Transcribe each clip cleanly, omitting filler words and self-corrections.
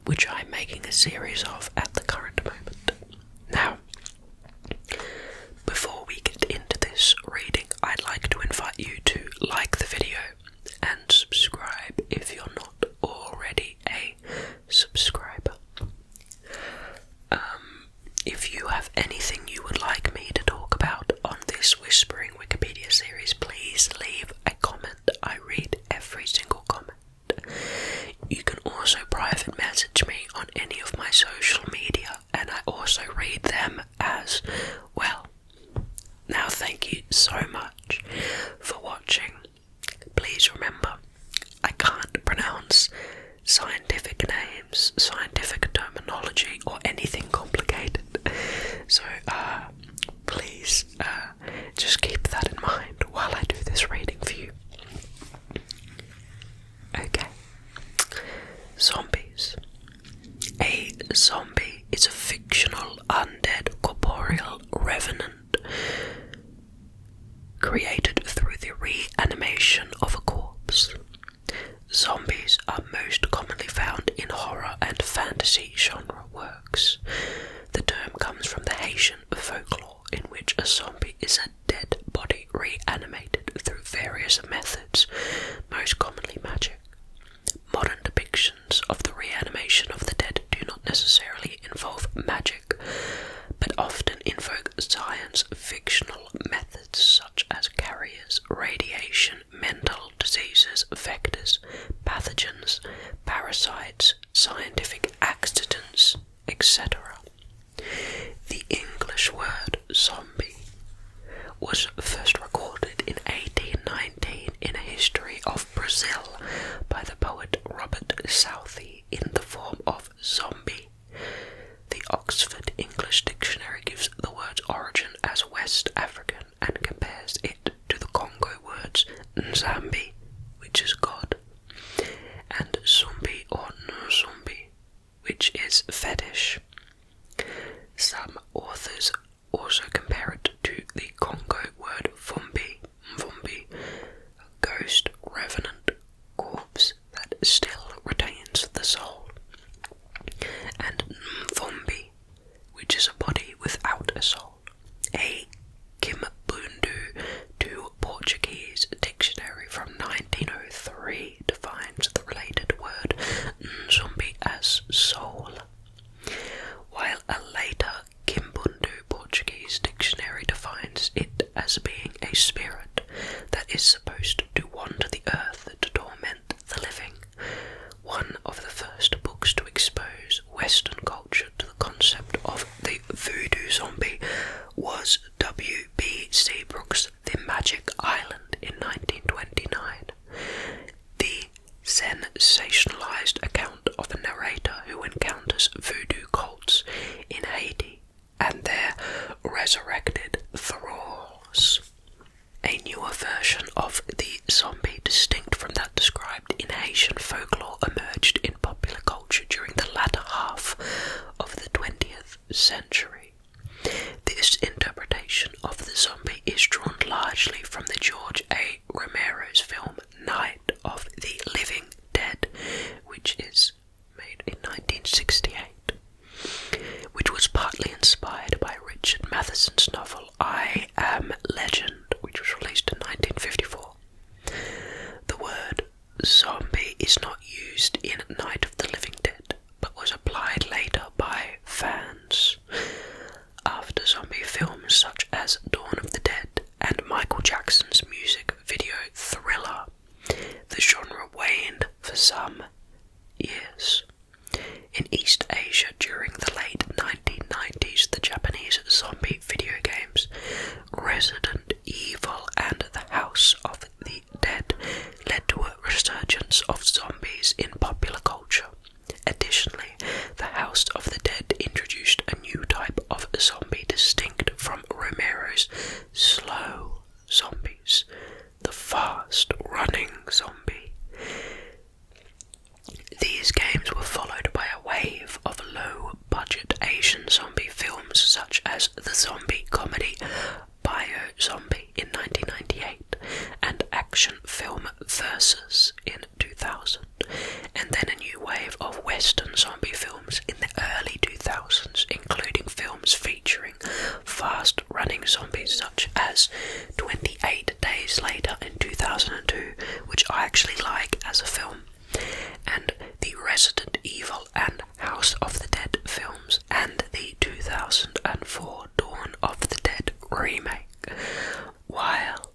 which I'm making a series of at the current moment. Now, before we get into this reading, I'd like to invite you to like the video and subscribe if you're not already a subscriber. If you have anything you would like me to talk about on this Whispering Wikipedia series, please leave a comment. I read every single comment. You can also private message me on any of my social media, and I also read them as well. Now, thank you so much for watching. Please remember, I can't pronounce scientific names, scientific terminology, or anything complicated. So, please, just keep that in mind while I do this reading for you. Okay. Zombies. A zombie is a fictional, undead, corporeal revenant created through the reanimation of a corpse. Zombies are most commonly found in horror and fantasy genre works. The term comes from the Haitian folklore, in which a zombie is a dead body reanimated through various methods, most commonly magic. Modern depictions of the reanimation of the dead do not necessarily involve magic, but often invoke science-fictional methods such as carriers, radiation, mental diseases, vectors, pathogens, parasites, scientific accidents, etc. The English word zombie was first recorded in 1819 in a history of Brazil by the poet Robert Southey in the form of zombie. The Oxford English Dictionary gives the word's origin as West African and compares it to the Congo words Nzambi, which is God, and Zumbi or Nzumbi, which is fetish. Some authors also compare it to the Congo word Vumbi, a ghost, revenant, corpse that still retains the soul, and Mvumbi, which is a body without a soul. A Kimbundu to Portuguese dictionary from 1903 defines the related word Nzumbi as soul, while a later Kimbundu Portuguese dictionary defines it as being a spirit that is supposed to wander the earth to torment the living. One of the first books to expose Western culture to the concept of the voodoo zombie was W.B. Seabrook's The Magic Island in 1929. The sensationalized account of a narrator who encounters voodoo cults in Haiti and their resurrected thralls. A newer version of the zombie, distinct from that described in Haitian folklore, emerged in popular culture during the latter half of the 20th century. This interpretation of the zombie is drawn largely from the George A. Romero's film Night of the Living Dead, which is made in 1968, which was partly inspired by Richard Matheson's novel I Am Legend, which was released in 1954. The word zombie is not used in Night of the Living Dead, but was applied later by fans. Western zombie films in the early 2000s, including films featuring fast-running zombies such as 28 Days Later in 2002, which I actually like as a film, and the Resident Evil and House of the Dead films, and the 2004 Dawn of the Dead remake, while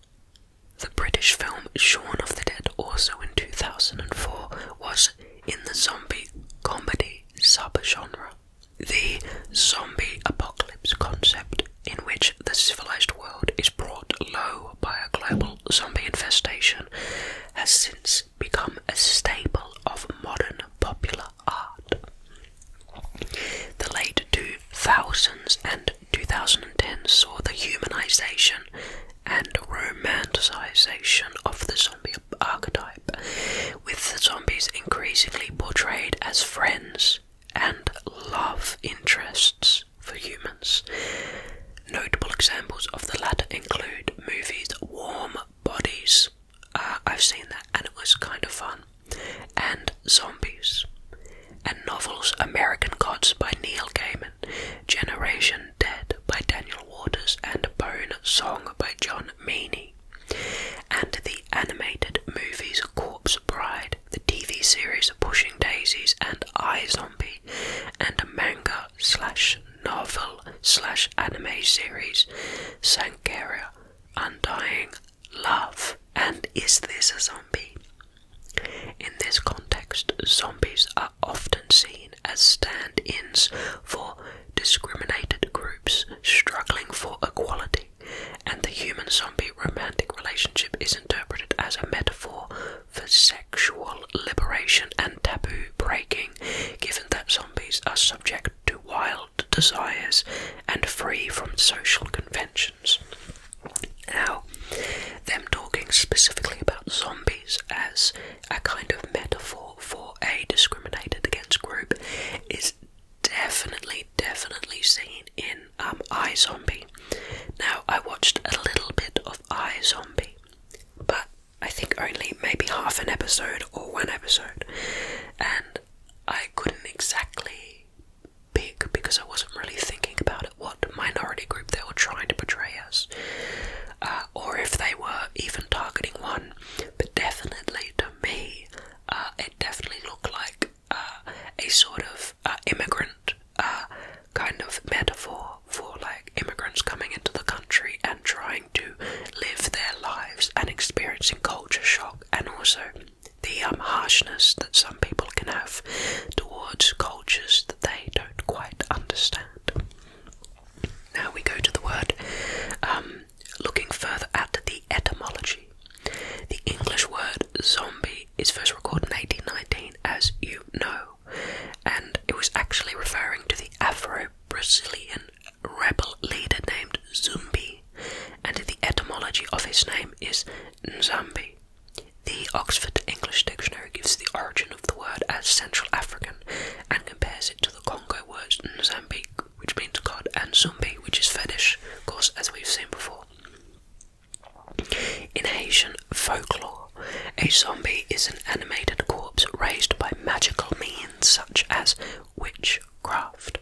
the British film Shaun of the Dead, also in 2004, was in the zombie comedy subgenre. The zombie apocalypse concept, in which the civilized world is brought low by a global zombie infestation, has since become a staple of modern popular art. The late 2000s and 2010s saw the humanization and romanticization of the zombie archetype, with the zombies increasingly portrayed as friends and love interests for humans. Notable examples of the latter include movies Warm Bodies, I've seen that and it was kind of fun, and Zombies, and novels American Gods by Neil Gaiman, Generation Dead by Daniel Waters, and Bone Song by John Meaney, and the animated movies Corpse Bride, the TV series Pushing Daisies and iZombie, and a manga/novel/anime series Sankaria, Undying Love, and Is This a Zombie? In this context, zombies are often seen as stand-ins for discriminated groups struggling for equality, and the human-zombie romantic relationship is interpreted as a metaphor for sexual liberation and taboo breaking, given that zombies are subject to wild desires and free from social conventions. Now, them talking specifically about zombies as a kind of metaphor for a discriminated against group is definitely seen in iZombie. Now, I watched a little bit of iZombie, but I think only maybe half an episode or one episode, and I couldn't exactly pick, because I wasn't really thinking about it, what minority group they were trying to portray as, or if they were even targeting one, but definitely to me, it definitely looked like a sort of immigrant kind of metaphor for like immigrants coming into the country and trying to live their lives and experiencing culture shock, and also the harshness that some people can have towards cultures that they don't quite understand. Now we go to the word, looking further at the etymology. The English word zombie is first recorded in 1819, as you know, and it was actually referring to the Afro-Brazilian rebel leader named Zumbi, and the etymology of his name is Nzambi. The Oxford English Dictionary gives the origin of the word as Central African and compares it to the Congo words Nzambique, which means God, and Zumbi, which is fetish, of course, as we've seen before. In Haitian folklore, a zombie is an animated corpse raised by magical means such as witchcraft,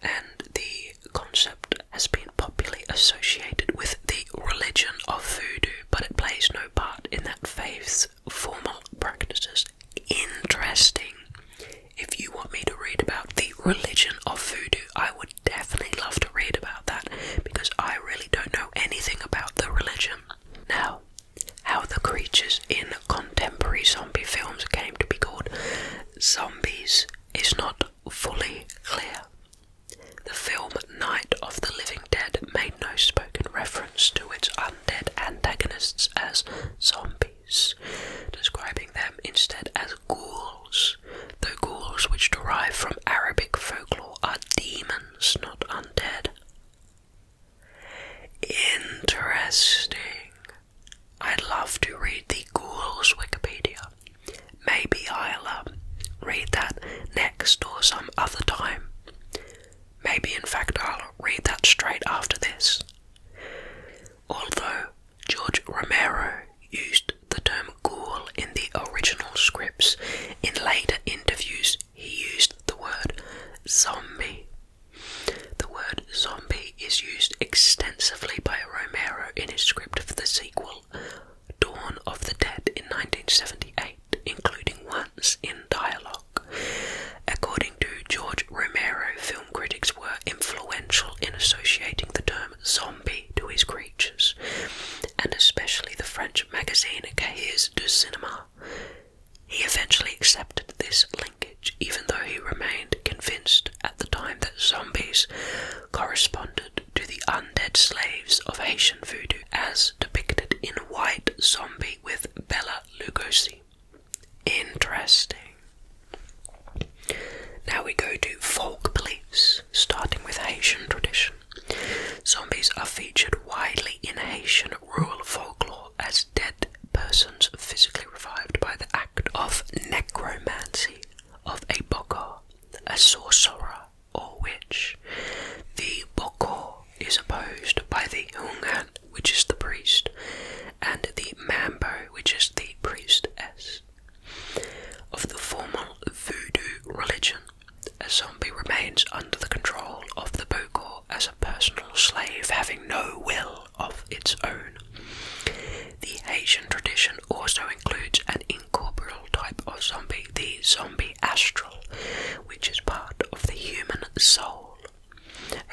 and the concept has been popularly associated with the religion of voodoo, but it plays no part in that faith's formal practices. Interesting. If you want me to read about the religion of voodoo, I would definitely love to read about that, because I really don't know anything about the religion. Now, how the creatures in contemporary zombie films came to be called zombies is not fully clear. The film Night of the Living Dead made no spoken reference to its undead antagonists as zombies, describing them instead as ghouls, though ghouls, which derive from Arabic folklore, are demons, not undead. Interesting. I'd love to read the ghouls Wikipedia. Maybe I'll read that next or some other time. Maybe in fact I'll read that straight after this. Although George Romero used the term ghoul in the original scripts, in later zombies corresponded to the undead slaves of Haitian voodoo as depicted in White Zombie with Bela Lugosi. Interesting. Now we go to folk beliefs, starting with Haitian tradition. Zombies are featured widely in Haitian rural folklore as dead persons physically revived by the act of necromancy of a boko, a sorcerer or witch. The boko is opposed by the hungan, which is the priest, and the mambo, which is the priestess. Of the formal voodoo religion, a zombie remains under the control of the boko as a personal slave having no will of its own. The Haitian tradition also includes an incorporeal type of zombie, the zombie astral, which is part of the human soul.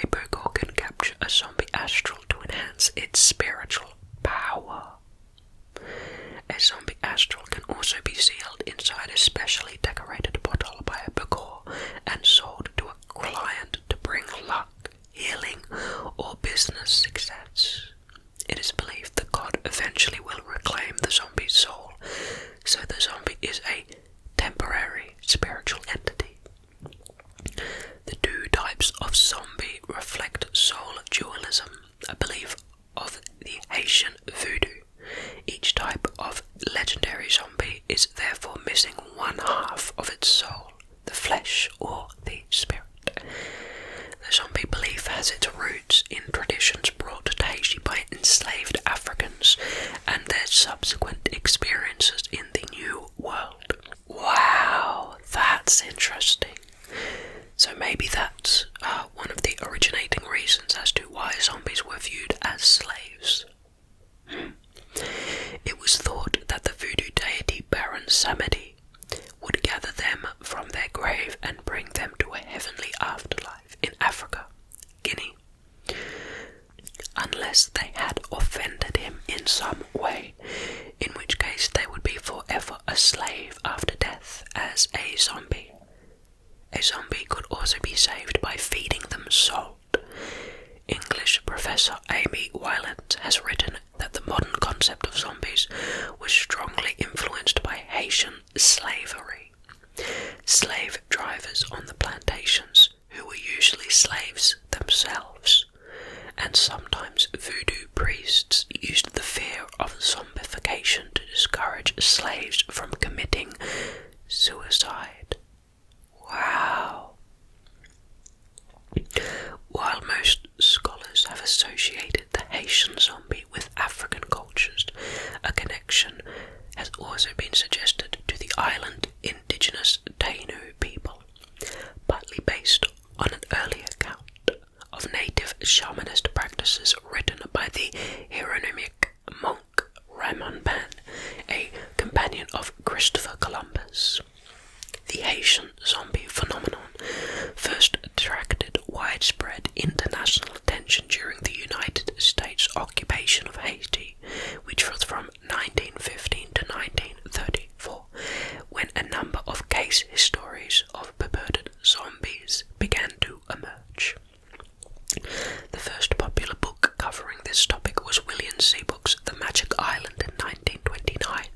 A boko can capture a zombie astral to enhance its spiritual power. A zombie astral can also be sealed inside a specially decorated bottle by a boko and sold to a client to bring luck, healing, or business success. It is believed that God eventually will reclaim the zombie's soul, so the zombie is a temporary spiritual entity. The two types of zombie reflect soul dualism, a belief of the Haitian voodoo. Each type of legendary zombie is therefore missing one half of its soul, the flesh or the spirit. The zombie belief has its roots in traditions brought to Haiti by enslaved Africans and their subsequent experiences in the New World. Wow, that's interesting. So maybe that's one of the originating reasons as to why zombies were viewed as slaves. It was thought that the voodoo deity Baron Samedi would gather them from their grave and bring them to a heavenly afterlife in Africa, Guinea, unless they had offended him in some way, in which case they would be forever a slave after death as a zombie. A zombie could also be saved by feeding them salt. English professor Amy Wyland has written that the modern concept of zombies was strongly influenced by Haitian slavery. Slave drivers on the plantations, who were usually slaves themselves, and sometimes voodoo priests used the fear of zombification to discourage slaves from committing suicide. Wow. While most scholars have associated the Haitian zombie with African cultures, a connection has also been suggested to the island indigenous Taino people, partly based on an early account of native shamanist practices written by the Hieronymic monk Ramon Pan, a companion of Christopher Columbus. The Haitian zombie phenomenon first attracted widespread international attention during the United States occupation of Haiti, which was from 1915 to 1934, when a number of case histories of purported zombies began to emerge. The first popular book covering this topic was William Seabrook's The Magic Island in 1929.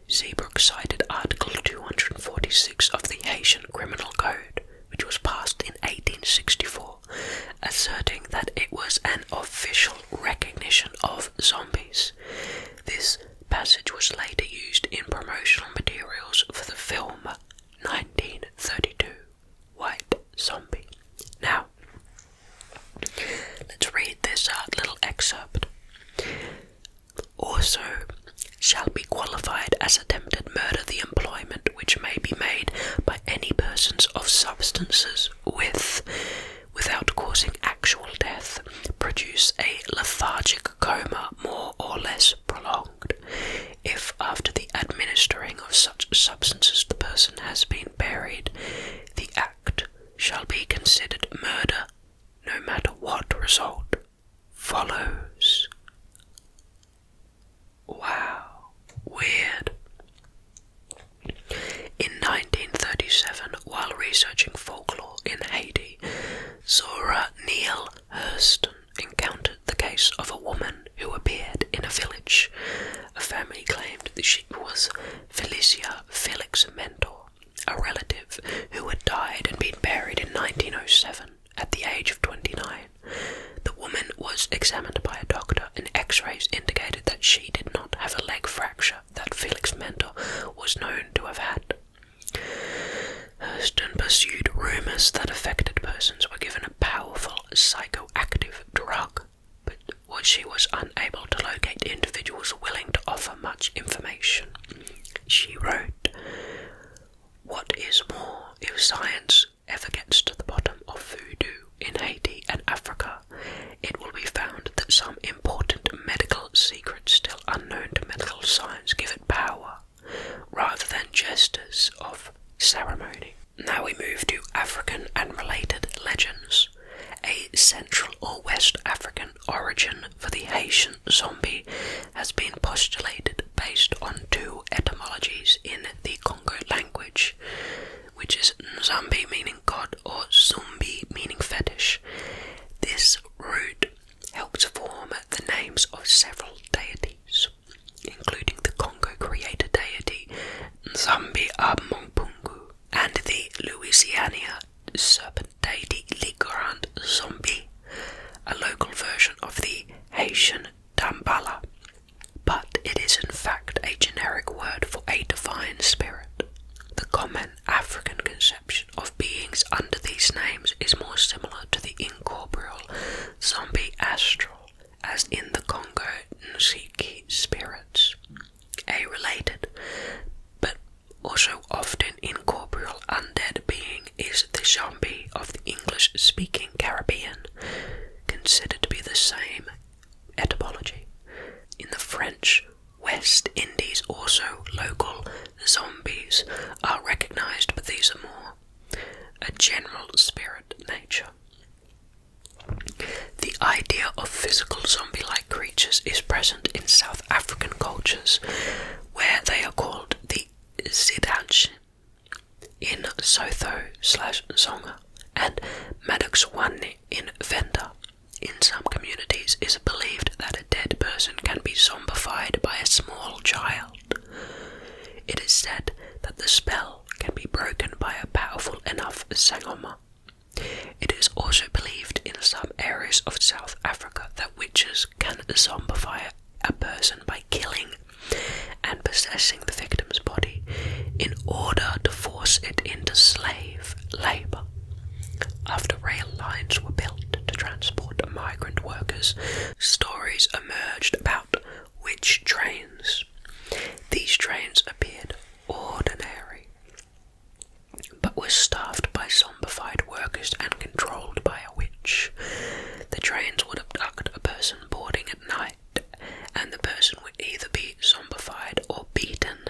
Seabrook cited Article 246 of the Haitian Criminal Code, which was passed in 1864, asserting that it was an official recognition of zombies. This passage was later used in promotional materials for the film 1932, White Zombie. Now, let's read this little excerpt. Also, shall be qualified as attempted murder the employment which may be made by any persons of substances without causing actual death, produce a lethargic coma more or less prolonged, if after the administering of such substances the person 1907 at the age of 29. The woman was examined by a doctor and x-rays indicated that she did not have a leg fracture that Felix Mendel was known to have had. Hurston pursued rumours that affected persons were given a powerful psychoactive drug, but she was unable to locate individuals willing to offer much information. She wrote, "What is more, if science ever gets to the bottom of voodoo in Haiti and Africa, it will be found that some important medical secrets still unknown to medical science give it power, rather than gestures of ceremony." Now we move to African and related legends. A Central or West African origin for the Haitian zombie has been postulated based on two etymologies in the Congo language, which is Nzambi meaning God or Zumbi meaning fetish. This root helps form the names of several deities, including the Congo creator deity Nzambi Amompungu and the Louisiana serpent deity Le Grand Zombie, a local version of the Haitian Dambala, but it is in fact a generic word for a divine spirit. The common African conception of beings under these names is more similar to the incorporeal zombie astral, as in the Congo Nsiki spirits. A related, but also often incorporeal undead being is the zombie of the English-speaking Caribbean, considered to be the same etymology. In the French West Indies also, local zombies are recognised, but these are more a general spirit nature. The idea of physical zombie-like creatures is present in South African cultures, where they are called the Zidanch, in Sotho/Zonga, and Maddoxwane in Venda. In some communities, it is believed that a dead person can be zombified by a small child. It is said that the spell can be broken by a powerful enough sangoma. It is also believed in some areas of South Africa that witches can zombify a person by killing and possessing the victim's body in order to force it into slave labour. After rail lines were built to transport migrant workers, stories emerged about witch trains. These trains appeared ordinary, but were staffed by zombified workers and controlled by a witch. The trains would abduct a person boarding at night, and the person would either be zombified or beaten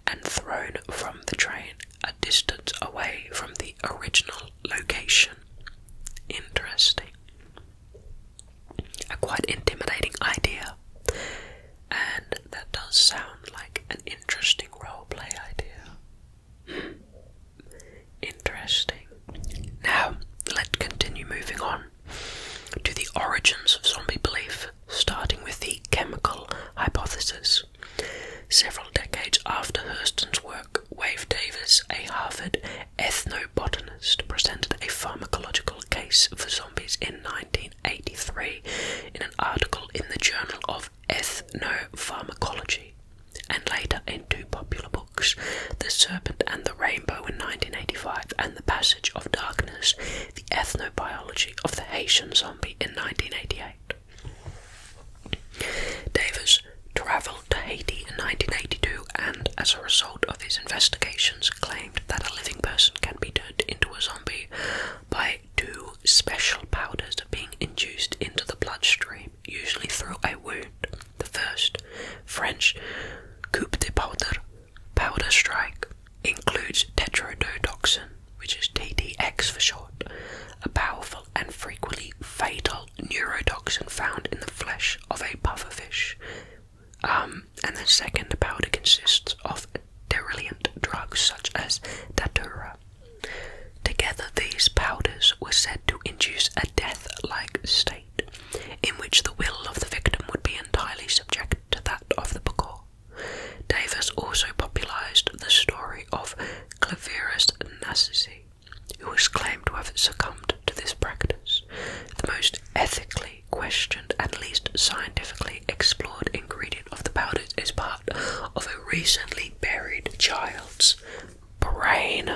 and thrown from the train a distance away from the original location. Interesting. A quite intimidating idea, and that does sound like an interesting roleplay idea. Interesting. Now, let's continue moving on to the origins of zombie belief, starting with the chemical hypothesis. Several decades after Hurston's work, Wave Davis, a Harvard ethnobotanist, presented a pharmacological case for zombies in 1983 in an article in the Journal of Ethnopharmacology, and later in two popular books, The Serpent and the Rainbow in 1985 and The Passage of Darkness, The Ethnobiology of the Haitian Zombie in 1988. Davis travelled to Haiti in 1982 and, as a result of his investigations, claimed that a living person can be turned into a zombie by two special powders being induced into the bloodstream, usually through a wound. The first, French coup de powder, powder strike, includes tetrodotoxin, which is Ddx for short, a powerful and frequently fatal neurotoxin found in the flesh of a pufferfish. And the second powder consists of dereliant drugs such as datura. Together these powders were said to induce a death-like state, in which the will of the victim would be entirely subject to that of the becoor. Davis also popularized the story of Clavius Narcissi, who was claimed to have succumbed to to this practice. The most ethically questioned and least scientifically explored ingredient of the powders is part of a recently buried child's brain.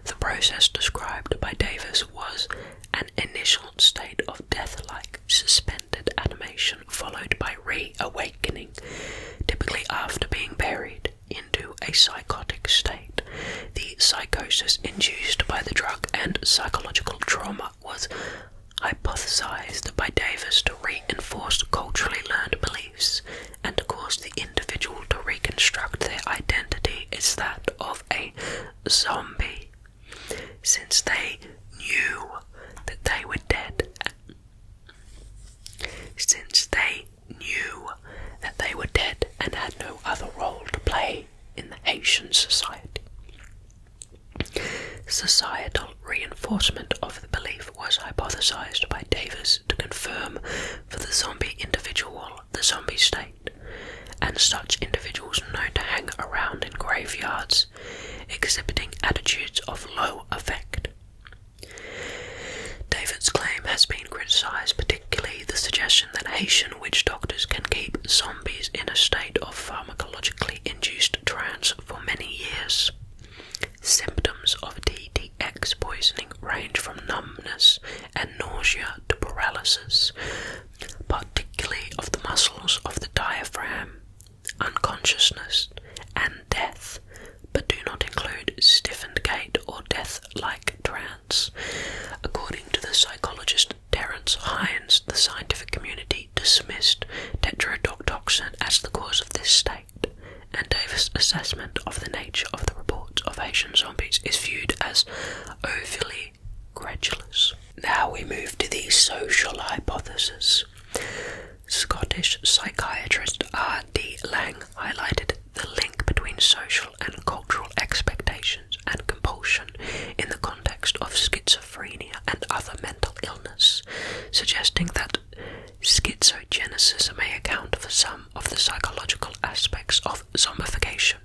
The process described by Davis was an initial state of death-like suspended animation followed by reawakening, typically after being buried, into a psychotic state. The psychosis induced by the drug and psychological trauma was hypothesized by Davis to reinforce culturally learned beliefs and to cause the individual to reconstruct their identity as that of a zombie, since they knew that they were dead. And had no other role to play in the Haitian society. Societal reinforcement of the belief was hypothesized by Davis to confirm for the zombie individual the zombie state, and such individuals known to hang around in graveyards, exhibiting attitudes of low affect. David's claim has been criticized, particularly the suggestion that Haitian witch doctors can keep zombies in a state of pharmacologically induced trance for many years. Symptoms of Ddx poisoning range from numbness and nausea to paralysis, particularly of the muscles of the diaphragm, unconsciousness, and death, but do not include stiffened gait or death-like trance. According to the psychologist Terence Hines, the scientific community dismissed tetrodotoxin as the cause of this state, and Davis' assessment of the nature of the reports of Haitian zombies is viewed as overly credulous. Now we move to the social hypothesis. Scottish psychiatrist R.D. Lang highlighted the link between social and cultural expectations and compulsion in the context of schizophrenia and other mental illness, suggesting that schizogenesis may account for some of the psychological aspects of zombification.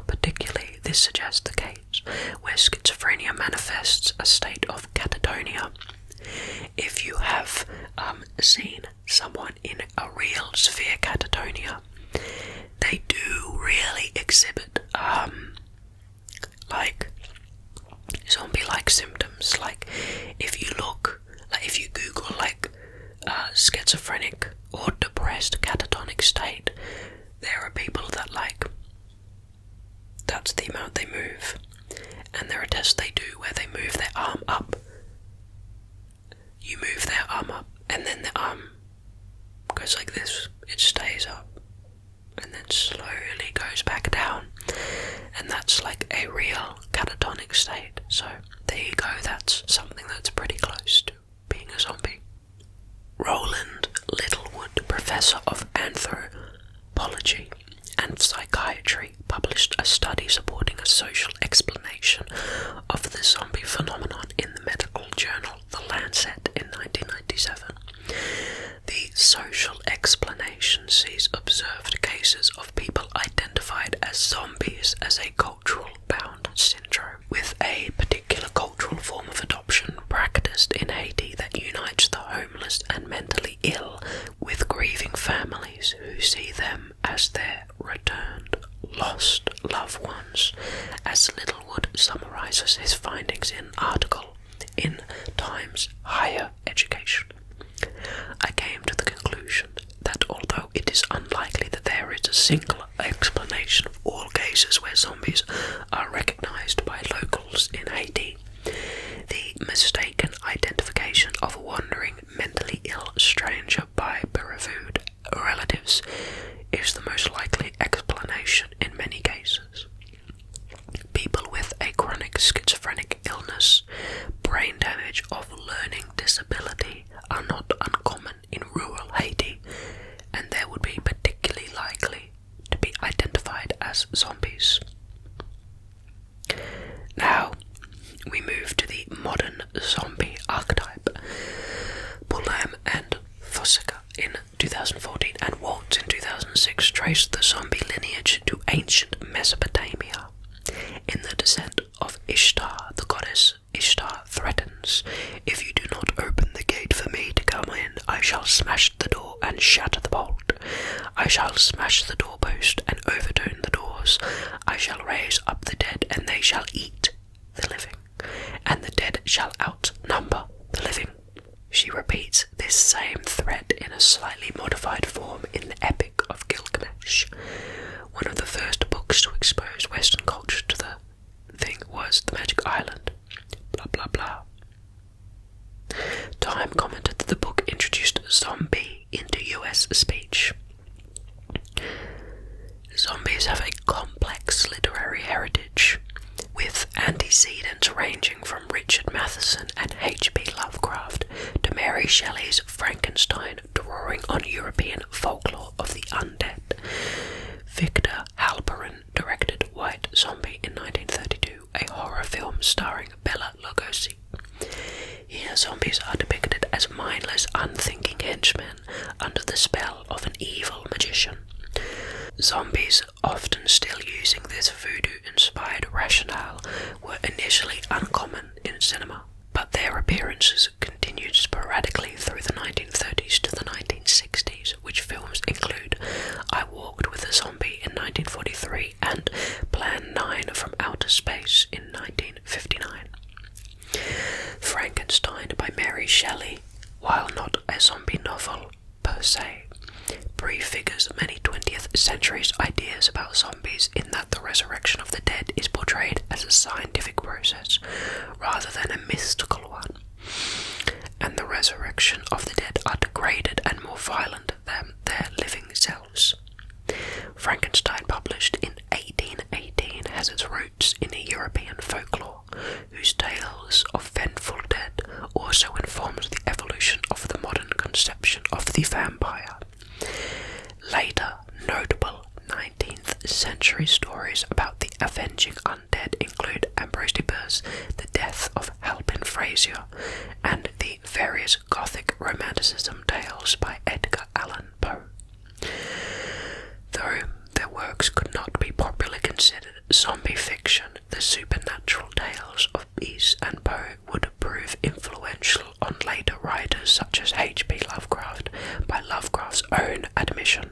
Particularly, this suggests the case where schizophrenia manifests a state of catatonia. If you have seen someone in a real severe catatonia, they do really exhibit like zombie-like symptoms. Like if you Google schizophrenic or depressed catatonic state, there are people that that's the amount they move, and there are tests they do where they move their arm up. You move their arm up, and then the arm goes like this. It stays up, and then slowly goes back down, and that's like a real catatonic state. So there you go, that's something that's pretty close to being a zombie. Roland Littlewood, professor of anthropology and psychiatry, published a study supporting a social explanation of the zombie phenomenon in the medical journal The Lancet in 1997. The social explanation sees observed cases of people identified as zombies as a cultural bound syndrome, with a particular cultural form of adoption practiced in Haiti that unites the homeless and mentally ill with grieving families who see them as their returned, lost loved ones, as Littlewood summarizes his findings in an article in Times Higher Education. I came to the conclusion that although it is unlikely that there is a single explanation of all cases where zombies are recognized by locals in Haiti, the mistaken identification of a wandering mentally ill stranger by bereaved relatives is the most likely explanation in many cases. People with a chronic schizophrenic illness, brain damage, or learning disability are not uncommon in rural Haiti, and they would be particularly likely to be identified as zombies. Now, we move to the modern zombie archetype. Pulam and Fossica in 2014 and Waltz in 2006 traced the zombie lineage to ancient Mesopotamia. In the descent of Ishtar, the goddess Ishtar threatened commands. If you do not open the gate for me to come in, I shall smash the door and shatter the bolt. I shall smash the doorpost and overturn the doors. I shall raise up the dead, and they shall eat the living, and the dead shall outnumber the living. She repeats this same threat in a slightly modified form in the Epic of Gilgamesh. One of the first books to expose Western culture to the thing was The Magic Island. Blah blah blah. Time commented that the book introduced zombie into US speech. Zombies have a complex literary heritage, with antecedents ranging from Richard Matheson and H.P. Lovecraft to Mary Shelley's Frankenstein, drawing on European folklore of the undead. Victor Halperin directed White Zombie in 1932, a horror film starring Bela Lugosi. Here, zombies are depicted as mindless, unthinking henchmen under the spell of an evil magician. Zombies, often still using this voodoo-inspired rationale, were initially uncommon in cinema, but their appearances continued sporadically through the 1930s to the 1960s, which films include I Walked with a Zombie in 1943 and Plan 9 from Outer Space in 1959. Frankenstein by Mary Shelley, while not a zombie novel per se, prefigures many 20th century's ideas about zombies in that the resurrection of the dead is portrayed as a scientific process rather than a mystical one, and the resurrection of the dead are degraded and more violent than their living selves. Frankenstein, published in 1818, has its roots in a European folklore, whose tales of vengeful dead also informs the evolution of the modern conception of the vampire. Later, notable 19th century stories about the avenging undead include Ambrose Bierce's The Death of Halpin Frasier and the various Gothic romanticism tales by Edgar Allan Poe. Though their works could not be properly considered zombie fiction, the supernatural tales of Bierce and Poe would prove influential on later writers such as H.P. Lovecraft, by Lovecraft's own admission.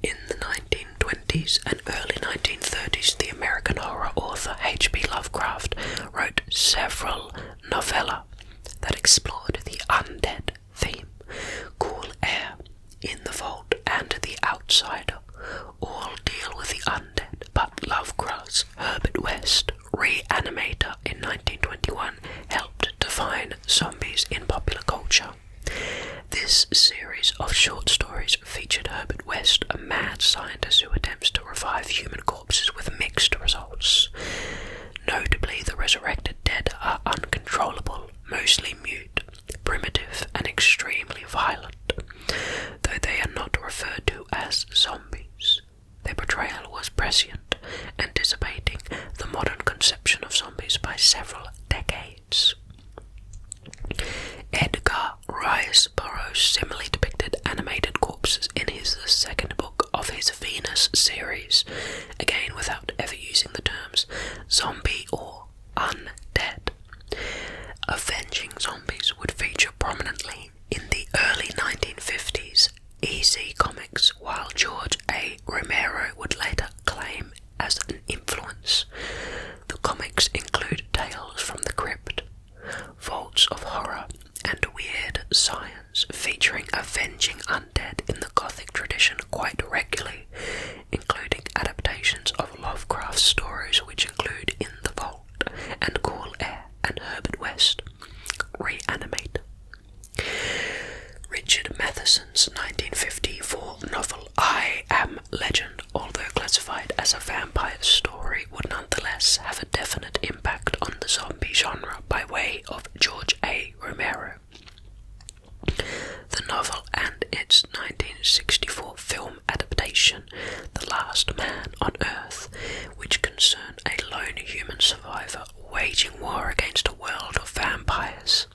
In the 1920s and early 1930s, the American horror author H.P. Lovecraft wrote several novella that explored the undead theme. Cool Air, In the Vault, and The Outsider all deal with the undead, but Lovecraft's Herbert West, Reanimator in 1921, helped define zombies in popular culture. This series of short stories featured Herbert West, a mad scientist who attempts to revive human corpses with mixed results. Notably, the resurrected dead are uncontrollable, mostly mute, primitive, and extremely violent, though they are not referred to as zombies. Their portrayal was prescient, anticipating the modern conception of zombies by several decades. Edgar Rice Burroughs similarly depicted animated corpses in his second book of his Venus series, again without ever using the terms zombie or undead. Avenging zombies would feature prominently in the early 1950s EC Comics, while George A. Romero would later claim as an influence. The comics include Tales from the Crypt, Vaults of Horror, and Weird Science, featuring avenging undead in the Gothic tradition quite regularly, including adaptations of Lovecraft's stories, which include In the Vault and Cool Air and Herbert West, Reanimate. Richard Matheson's 1954 novel I Am Legend, although classified as a vampire story, would nonetheless have a definite impact on the zombie genre by way of George A. Romero. The novel and its 1964 film adaptation, The Last Man on Earth, which concern a lone human survivor waging war against a world of vampires,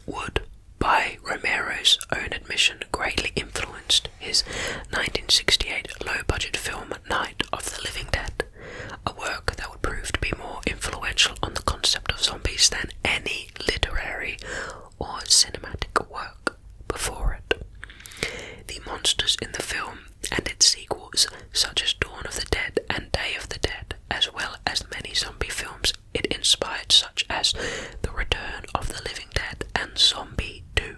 would, by Romero's own admission, greatly influenced his 1968 low-budget film Night of the Living Dead, a work that would prove to be more influential on the concept of zombies films The Return of the Living Dead and Zombie 2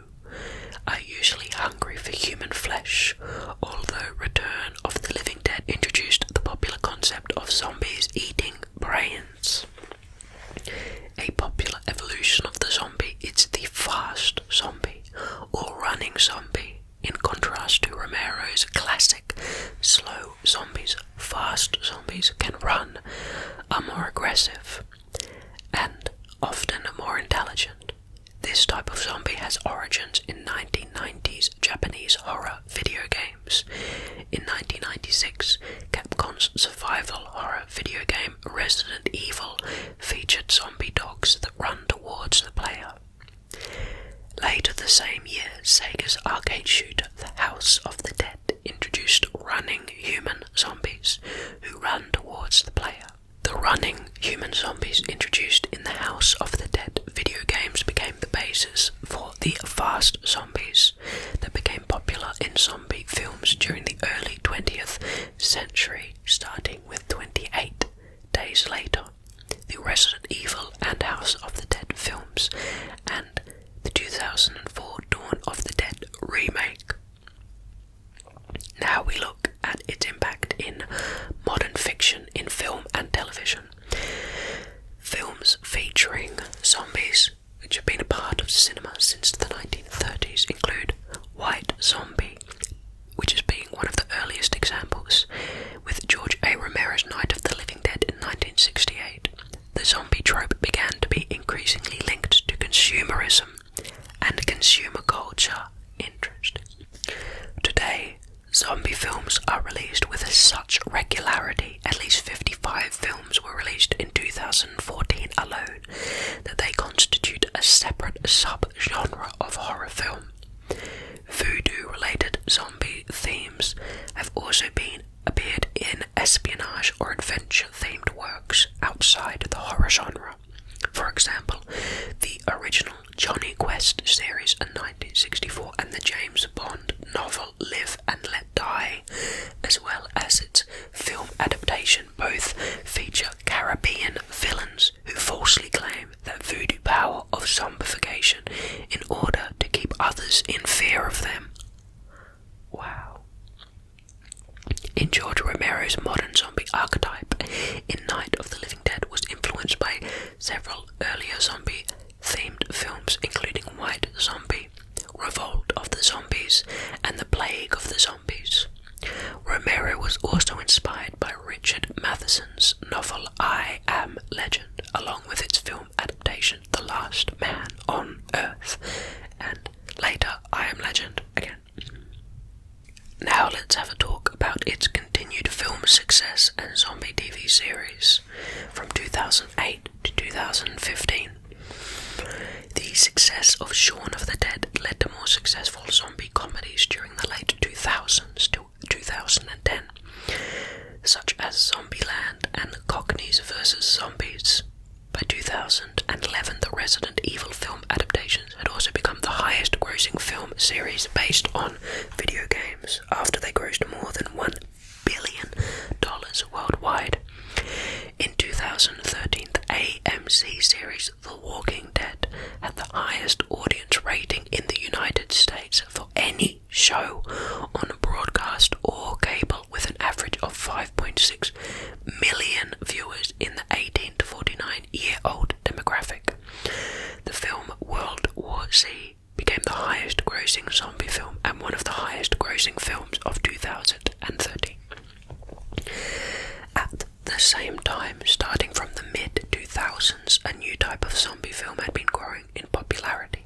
are usually hungry for human flesh, although Return of the Living Dead introduced the popular concept of zombies eating brains. A popular evolution of the zombie is the fast zombie, or running zombie. In contrast to Romero's classic slow zombies, fast zombies can run, are more aggressive, and often more intelligent. This type of zombie has origins in 1990s Japanese horror video games. In 1996, Capcom's survival horror video game Resident Evil featured zombie dogs that run towards the player. Later the same year, Sega's arcade shooter The House of the Dead introduced running human zombies who run towards the player. The running human zombies introduced in The House of the Dead video games became the basis for the fast zombies that became popular in zombie films during the early 20th century, starting with 28 Days Later, the Resident Evil and House of the Dead films, and the 2004 Dawn of the Dead remake. Now we look at its impact in modern fiction in film and television. Films featuring zombies, which have been a part of cinema since the 1930s, include White Zombie, which is being one of the earliest examples, with George A. Romero's Night of the Living Dead in 1968. The zombie trope began to be increasingly linked to consumerism and consumer culture. Interesting. Today, zombie films are released with such regularity, at least 55 films were released in 2014 alone, that they constitute a separate sub-genre of horror film. Voodoo-related zombie themes have also appeared in espionage or adventure-themed works outside the horror genre. For example, the original Johnny Quest series in 1964 and the James Bond novel Live and Let Die, as well as its film adaptation, both feature Caribbean villains who falsely claim that voodoo power of zombification in order to keep others in fear of them. Wow. In George Romero's modern zombie Archetype, in Night of the Living Dead was influenced by several earlier zombie-themed films, including White Zombie, Revolt of the Zombies, and The Plague of the Zombies. Romero was also inspired by Richard Matheson's novel I Am Legend, along with its film adaptation The Last Man on Earth, and later I Am Legend again. Now let's have a talk about its continued film success and zombie TV series from 2008 to 2015. The success of Shaun of the Dead led to more successful zombie comedies during the late 2000s to 2010, such as Zombieland and Cockneys vs. Zombies. By 2011, the Resident Evil film adaptations had also become the highest grossing film series based on video games, after they grossed more than $1 billion worldwide. In 2013, the AMC series The Walking Dead had the highest audience rating in the United States for any show on broadcast or cable, with an average of 5.6 million viewers in the 18 to 49-year-old demographic. The film World War Z became the highest grossing zombie film and one of the highest grossing films of 2013. At the same time, starting from the mid-2000s, a new type of zombie film had been growing in popularity.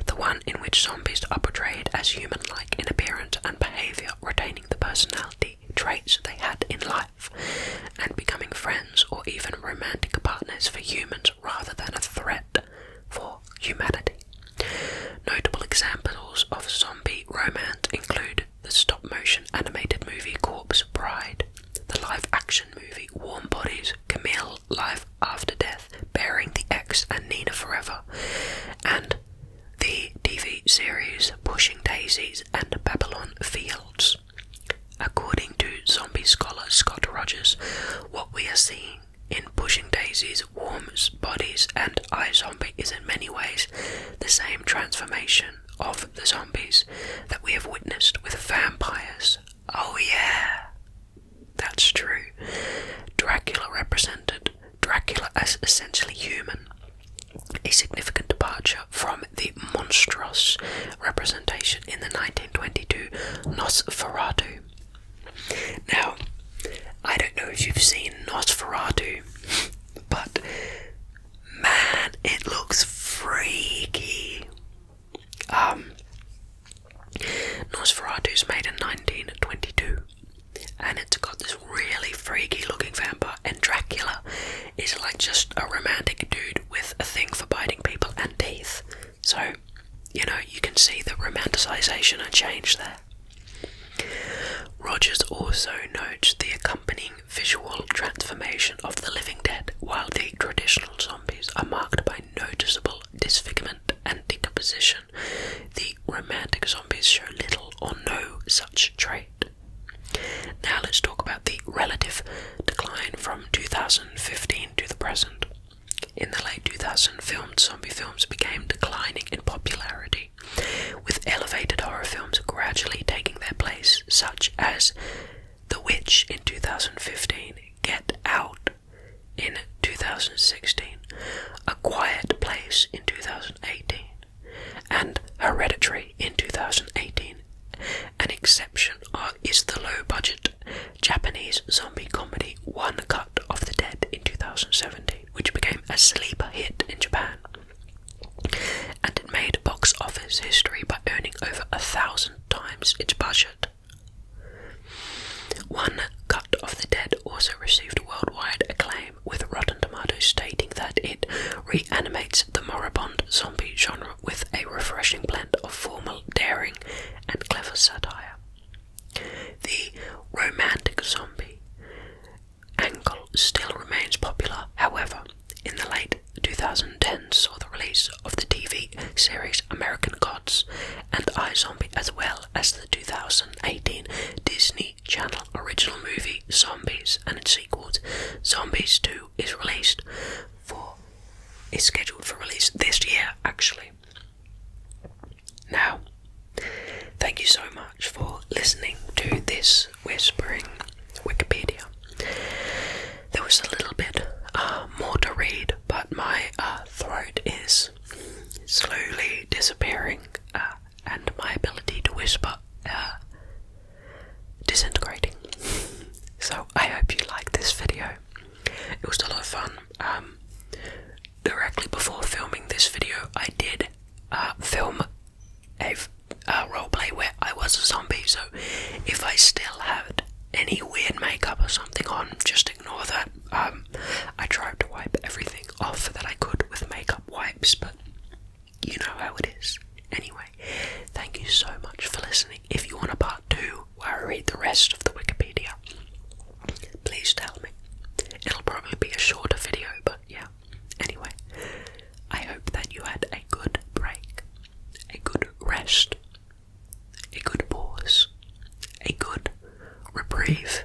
The one in which zombies are portrayed as human-like in appearance and behaviour, retaining the personality traits they had in life, and becoming friends or even romantic partners for humans rather than a threat for humanity. Notable examples of zombie romance include the stop-motion animated movie Corpse Bride, the live-action movie Warm Bodies, Camille Life After Death, Bearing the X and Nina Forever, and the TV series Pushing Daisies and Babylon Fields. According to zombie scholar Scott Rogers, what we are seeing in pushing daisies, warms bodies, and iZombie is in many ways the same transformation of the zombies that we have witnessed with vampires. Oh yeah, that's true. Dracula represented Dracula as essentially human, a significant departure from the monstrous representation in the 1922 Nosferatu. Now, I don't know if you've seen Nosferatu, but man, it looks freaky. Nosferatu's made in 1922, and it's got this really freaky looking vampire, and Dracula is like just a romantic dude with a thing for biting people and teeth. So, you know, you can see the romanticization and change there. Rogers also notes the accompanying visual transformation of the living dead, while the traditional zombies are marked by noticeable disfigurement and decomposition. The romantic zombies show little or no such trait. Now let's talk about the relative decline from 2015 to the present. In the late 2000s, zombie films became declining in popularity, with elevated horror films gradually taking their place, such as The Witch in 2015, Get Out in 2016, A Quiet Place in 2018, and Hereditary in 2018. An exception is the low-budget Japanese zombie comedy One Cut of the Dead in 2017, which became a sleeper hit in Japan. And it made box office history by earning over 1,000 times its budget. One Cut of the Dead also received worldwide acclaim, with Rotten Tomatoes stating that it reanimates the moribund zombie genre with a refreshing blend of formal daring and clever satire. The romantic zombie angle still remains popular, however. In the late 2010s saw the release of the TV series American Gods and iZombie, as well as the 2018 Disney Channel original movie Zombies and its sequels. Zombies 2 is scheduled for release this year, actually. Now, thank you so much for listening to this whispering Wikipedia. There was a little bit more to read, but my throat is slowly disappearing, and my ability to whisper disintegrating. So I hope you liked this video. It was a lot of fun. Directly before filming this video, I did film a roleplay where I was a zombie, so if I still had any weird makeup or something on, just ignore that. I tried to wipe everything off that I could with makeup wipes, but you know how it is. Anyway, thank you so much for listening. If you want a part 2 where I read the rest of the Wikipedia, please tell me. It'll probably be a shorter video, but yeah. Anyway, I hope that you had a good break, a good rest, a good pause, a good reprieve,